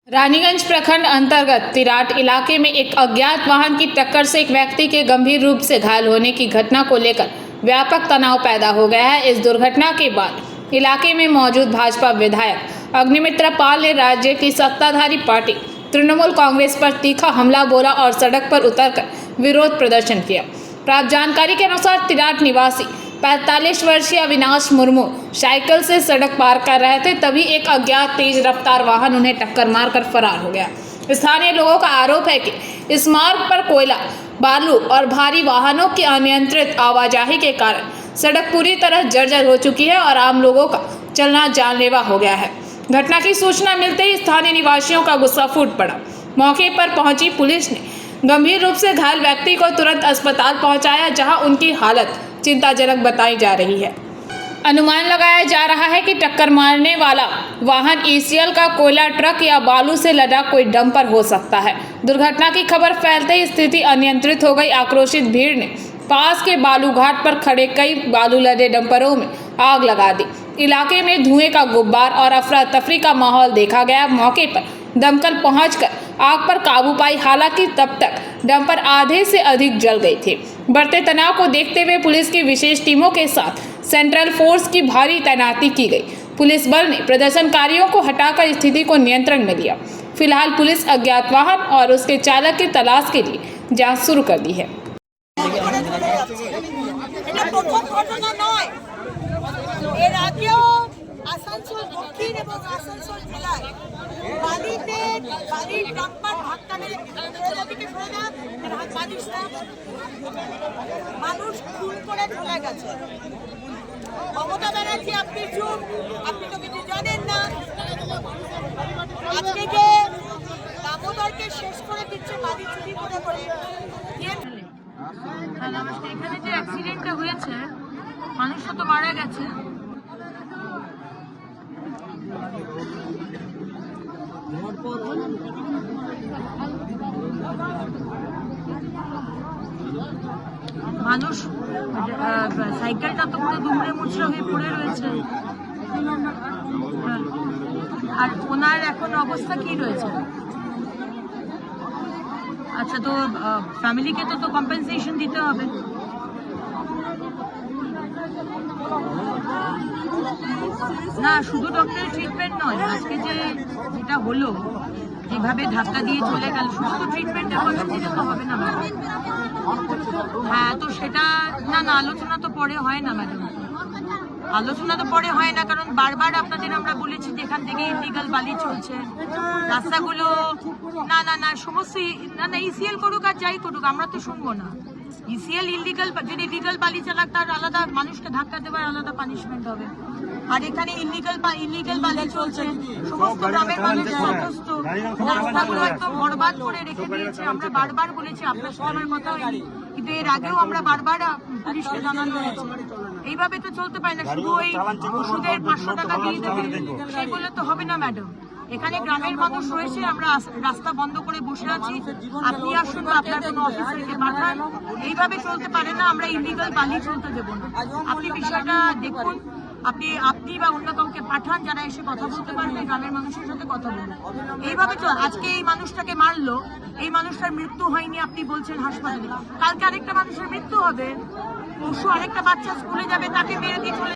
रानीगंज प्रखंड अंतर्गत तिराट इलाके में एक अज्ञात वाहन की टक्कर से एक व्यक्ति के गंभीर रूप से घायल होने की घटना को लेकर व्यापक तनाव पैदा हो गया है। इस दुर्घटना के बाद इलाके में मौजूद भाजपा विधायक अग्निमित्र पाल ने राज्य की सत्ताधारी पार्टी तृणमूल कांग्रेस पर तीखा हमला बोला और सड़क पर उतरकर विरोध प्रदर्शन किया। प्राप्त जानकारी के अनुसार तिराट निवासी 45 वर्षीय अविनाश मुर्मू साइकिल से सड़क पार कर रहे थे, तभी एक अज्ञात तेज रफ्तार वाहन उन्हें टक्कर मारकर फरार हो गया। स्थानीय लोगों का आरोप है कि इस मार्ग पर कोयला, बालू और भारी वाहनों की अनियंत्रित आवाजाही के कारण सड़क पूरी तरह जर्जर हो चुकी है और आम लोगों का चलना जानलेवा हो गया है। घटना की सूचना मिलते ही स्थानीय निवासियों का गुस्सा फूट पड़ा। मौके पर पहुंची पुलिस ने गंभीर रूप से घायल व्यक्ति को तुरंत अस्पताल पहुंचाया, जहां उनकी हालत चिंताजनक बताई जा रही है। अनुमान लगाया जा रहा है कि टक्कर मारने वाला वाहन ECL का कोयला ट्रक या बालू से लदा कोई डंपर हो सकता है। दुर्घटना की खबर फैलते ही स्थिति अनियंत्रित हो गई। आक्रोशित भीड़ ने पास के बालू घाट पर खड़े कई बालू लदे डंपरों में आग लगा दी। इलाके में धुएं का गुब्बार और अफरा तफरी का माहौल देखा गया। मौके पर दमकल पहुंचकर आग पर काबू पाई, हालांकि तब तक डंपर आधे से अधिक जल गए थे। बढ़ते तनाव को देखते हुए पुलिस की विशेष टीमों के साथ सेंट्रल फोर्स की भारी तैनाती की गई। पुलिस बल ने प्रदर्शनकारियों को हटाकर स्थिति को नियंत्रण में लिया। फिलहाल पुलिस अज्ञात वाहन और उसके चालक की तलाश के लिए जांच शुरू कर दी है। আসানসোল দক্ষিণ এবং আসানসোল জেলায় বালিতে গাড়ির ডাম্পার ধাক্কা মেরে মানুষ খুন করে চলে গেছে। মমতা ব্যানার্জি, আপনি চুপ, আপনি তো কিছু জানেন না। আজকে যে দামোদরকে শেষ করে দিচ্ছে বাড়ি চুরি করে করে। এখানে যে অ্যাক্সিডেন্টটা হয়েছে, মানুষও তো মারা গেছে। মানুষ সাইকেলটা তো পুরো দুমড়ে মুচড়ে হয়ে পড়ে রয়েছে, আর ওনার এখন অবস্থা কি রয়েছে? আচ্ছা, তো ফ্যামিলিকে তো কম্পেনসেশন দিতে হবে। না, শুধু ডক্টরের ট্রিটমেন্ট নয়, আজকে যেটা হলো, যেভাবে ধাক্কা দিয়ে চলে গেল, শুধু তো ট্রিটমেন্টের পয়সা দিলে তো হবে না ম্যাডাম। হ্যাঁ, তো সেটা না আলোচনা তো পরে হয় না ম্যাডাম, আলোচনা তো পরে হয় না, কারণ বারবার আপনাদের আমরা বলেছি যে এখান থেকে ইলিগাল বালি চলছে, রাস্তাগুলো না সমস্ত ECL করুক আর যাই করুক, আমরা তো শুনবো না। ECL ইলিগাল, যদি ইলিগাল বালি চালাক তার আলাদা, মানুষকে ধাক্কা দেওয়ার আলাদা পানিশমেন্ট হবে। আর এখানে ইলিগাল বালি চলছে, সমস্ত গ্রামের মানুষ অসুস্থ, রাস্তাগুলো একদম বরবাদ করে রেখে দিয়েছে। আমরা বারবার বলেছি, আপনার সাথে আমার কথা হয়নি, কিন্তু এর আগেও আমরা বারবার পুলিশকে জানানো হয়েছে। এইভাবে তো চলতে পারে না, শুধু ওই ওষুধের 500 টাকা দিয়ে দেবে সেগুলো তো হবে না ম্যাডাম। এখানে গ্রামের মানুষ রয়েছে, আমরা রাস্তা বন্ধ করে বসে আছি, আপনি আসুন বা আপনার কোনো অফিসারকে পাঠান। এইভাবে চলতে পারে না, আমরা ইলিগাল বালি চলতে দেবো না। আপনি বিষয়টা দেখুন, আপনি বা অন্য কাউকে পাঠান যারা এসে কথা বলতে পারবে, গ্রামের মানুষের সাথে কথা বলুন। এইভাবে আজকে এই মানুষটাকে মারলো, এই মানুষটার মৃত্যু হয়নি, আপনি বলছেন হাসপাতালে, কালকে আরেকটা মানুষের মৃত্যু হবে, পরশু আরেকটা বাচ্চা স্কুলে যাবে, তাকে মেরে দিয়ে চলে